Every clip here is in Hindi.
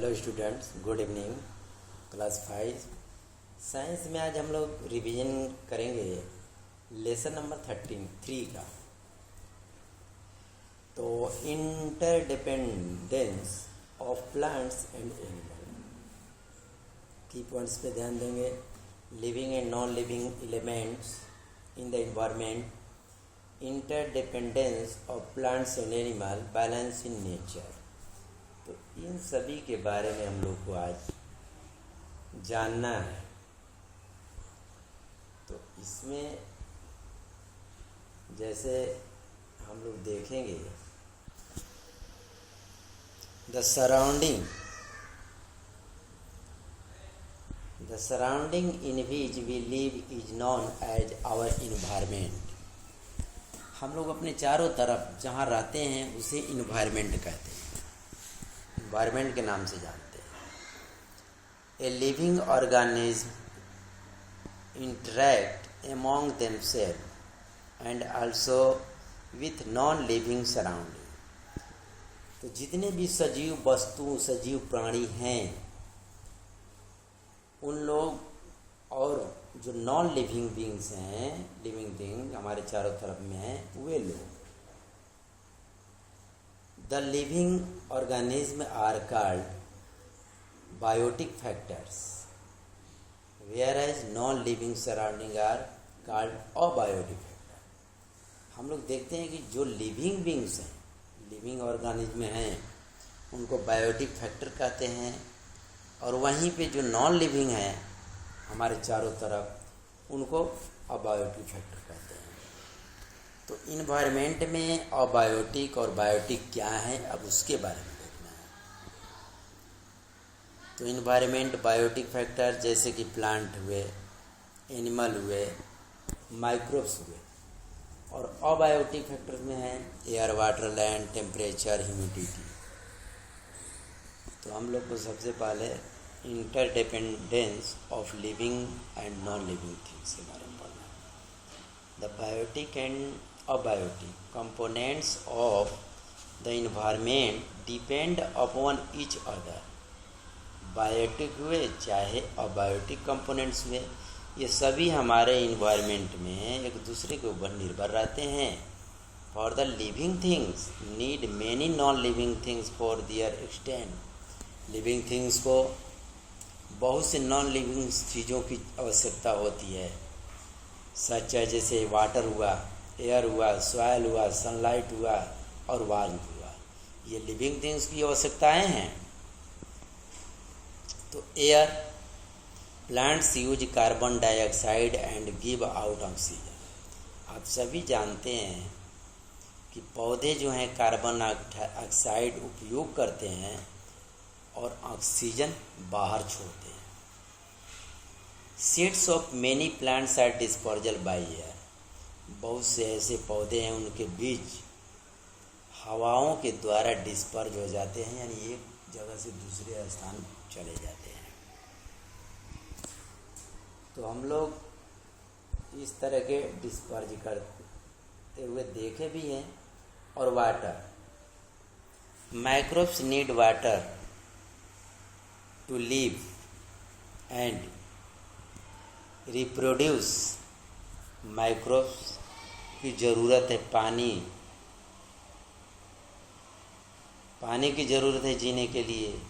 Hello students, good evening. Class 5 science में आज हम लोग रिवीजन करेंगे लेसन नंबर 3 का। तो interdependence of plants and animal की पॉइंट्स पे ध्यान देंगे। Living and non living elements in the environment, interdependence of plants and animal, balance in nature. तो इन सभी के बारे में हम लोग को आज जानना है। तो इसमें जैसे हम लोग देखेंगे the surrounding in which we live is known as our environment. हम लोग अपने चारों तरफ जहाँ रहते हैं उसे इन्वायरमेंट कहते हैं, इन्वायरमेंट के नाम से जानते हैं। A living organism interact among themselves and also with non living surrounding. तो जितने भी सजीव वस्तु, सजीव प्राणी हैं, उन लोग और जो नॉन लिविंग बींग्स हैं, लिविंग बींग हमारे चारों तरफ में हैं, वे लोग। The living organisms are called biotic factors, whereas non-living surroundings are called abiotic factors. हम लोग देखते हैं कि जो लिविंग बींग्स हैं, लिविंग ऑर्गेनिज्म हैं, उनको बायोटिक फैक्टर कहते हैं, और वहीं पे जो नॉन लिविंग हैं हमारे चारों तरफ, उनको अबायोटिक फैक्टर कहते हैं। तो इन्वायरमेंट में अबायोटिक और बायोटिक क्या है, अब उसके बारे में देखना है। तो इन्वायरमेंट बायोटिक फैक्टर जैसे कि प्लांट हुए, एनिमल हुए, माइक्रोब्स हुए, और अबायोटिक फैक्टर में है air, water, land, temperature, humidity. तो हम लोग को सबसे पहले interdependence of living and non living things के बारे में पढ़ना है। The biotic and abiotic components of the environment depend upon each other। Biotic हुए चाहे अबायोटिक कंपोनेंट्स हुए, ये सभी हमारे इन्वायरमेंट में एक दूसरे के ऊपर निर्भर रहते हैं। For the living things need many non living things for their extent. Living things को बहुत से नॉन लिविंग चीज़ों की आवश्यकता होती है, सच है जैसे वाटर हुआ, एयर हुआ, सॉइल हुआ, सनलाइट हुआ और वार्म हुआ। ये लिविंग थिंग्स की आवश्यकताएं हैं। तो air, plants use carbon dioxide and give out oxygen. आप सभी जानते हैं कि पौधे जो हैं कार्बन ऑक्साइड उपयोग करते हैं और ऑक्सीजन बाहर छोड़ते हैं। Seeds of many plants are dispersal by air. बहुत से ऐसे पौधे हैं उनके बीज हवाओं के द्वारा डिस्पर्ज हो जाते हैं, यानी एक जगह से दूसरे स्थान चले जाते हैं। तो हम लोग इस तरह के डिस्पर्ज करते हुए देखे भी हैं। और water, microbes need water to live and reproduce. Microbes की ज़रूरत है पानी की ज़रूरत है जीने के लिए,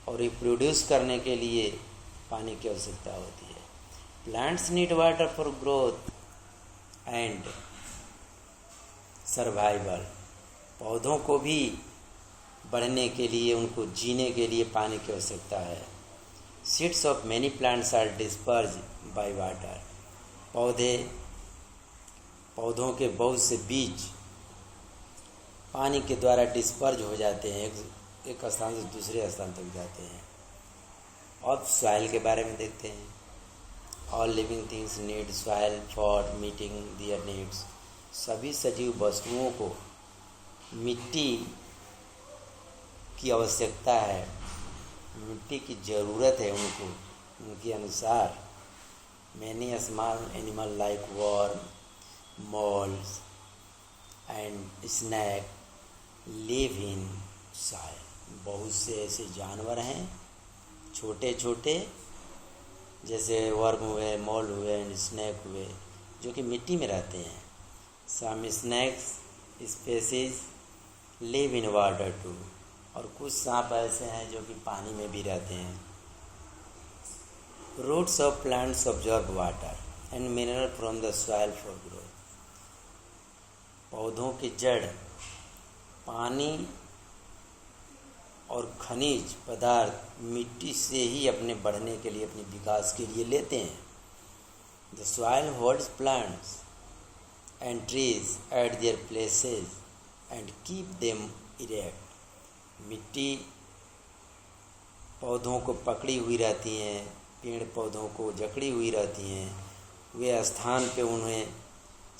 और रिप्रोड्यूस करने के लिए पानी की आवश्यकता होती है। Plants need water for growth and survival. पौधों को भी बढ़ने के लिए, उनको जीने के लिए पानी की आवश्यकता है। Seeds of many plants are disperse by water. पौधों के बहुत से बीज पानी के द्वारा डिस्पर्ज हो जाते हैं, एक स्थान से दूसरे स्थान तक जाते हैं। अब सॉइल के बारे में देखते हैं। All living things need soil for meeting their needs. सभी सजीव वस्तुओं को मिट्टी की आवश्यकता है, मिट्टी की ज़रूरत है उनको, उनके अनुसार। Many small animal like worm, moles and snake live in soil। बहुत से ऐसे जानवर हैं छोटे छोटे, जैसे वर्म हुए, मोल हुए, स्नैक हुए, जो कि मिट्टी में रहते हैं। Some snakes species live in water too, और कुछ सांप ऐसे हैं जो कि पानी में भी रहते हैं। Roots of plants observe water and mineral from the soil for growth. पौधों की जड़ पानी और खनिज पदार्थ मिट्टी से ही अपने बढ़ने के लिए, अपने विकास के लिए लेते हैं। The soil holds plants and trees eight there places and keep them erect. मिट्टी पौधों को पकड़ी हुई रहती हैं, पेड़ पौधों को जकड़ी हुई रहती हैं, वे स्थान पे उन्हें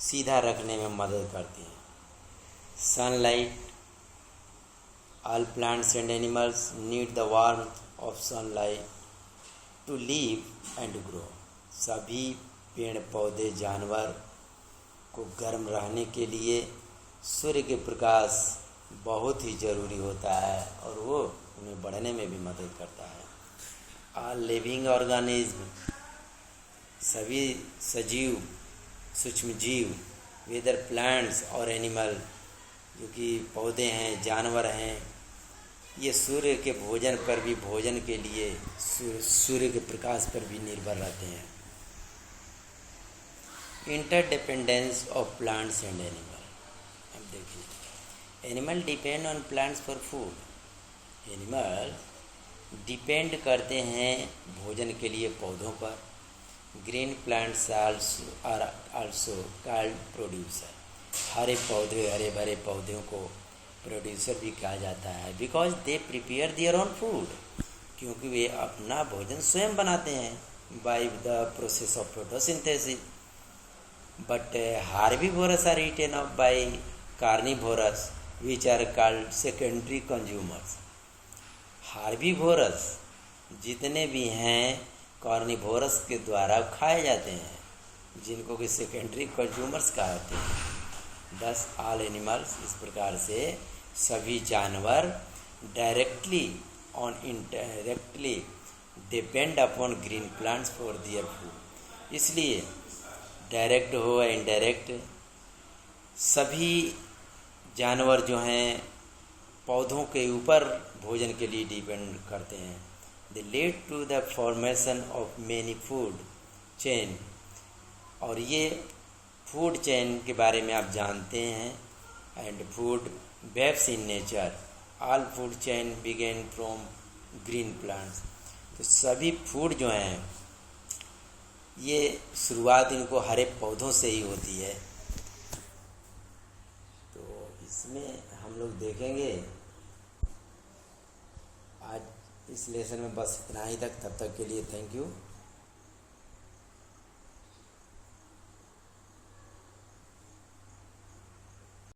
सीधा रखने में मदद करती हैं। Sunlight, all plants and animals need the warmth of sunlight to live and grow। सभी पेड़ पौधे जानवर को गर्म रहने के लिए सूर्य के प्रकाश बहुत ही ज़रूरी होता है, और वो उन्हें बढ़ने में भी मदद करता है। all living organism, सभी सजीव सूक्ष्म जीव, वेदर प्लांट्स और एनिमल, जो कि पौधे हैं, जानवर हैं, ये सूर्य के भोजन पर भी, भोजन के लिए सूर्य के प्रकाश पर भी निर्भर रहते हैं। Interdependence of plants and animal. अब देखिए, animal depend on plants for food. Animal depend करते हैं भोजन के लिए पौधों पर। Green plants are also called producer. हरे पौधे, हरे भरे पौधों को प्रोड्यूसर भी कहा जाता है। Because they prepare their own food, क्योंकि वे अपना भोजन स्वयं बनाते हैं by the process of photosynthesis. But herbivores are eaten up by carnivores which are called secondary consumers. Herbivores जितने भी हैं कार्निवोरस के द्वारा खाए जाते हैं, जिनको कि सेकेंडरी कंज्यूमर्स कहते हैं। दस ऑल एनिमल्स, इस प्रकार से सभी जानवर डायरेक्टली और indirectly depend upon green plants for their food. इसलिए डायरेक्ट हो या इनडायरेक्ट, सभी जानवर जो हैं पौधों के ऊपर भोजन के लिए डिपेंड करते हैं। They lead to the formation of many food chain. और ये फूड चेन के बारे में आप जानते हैं। And food webs in nature, all food chain begin from green plants. तो सभी फूड जो हैं, ये शुरुआत इनको हरे पौधों से ही होती है। तो इसमें हम लोग देखेंगे आज इस लेसन में बस इतना ही तक। तब तक के लिए थैंक यू।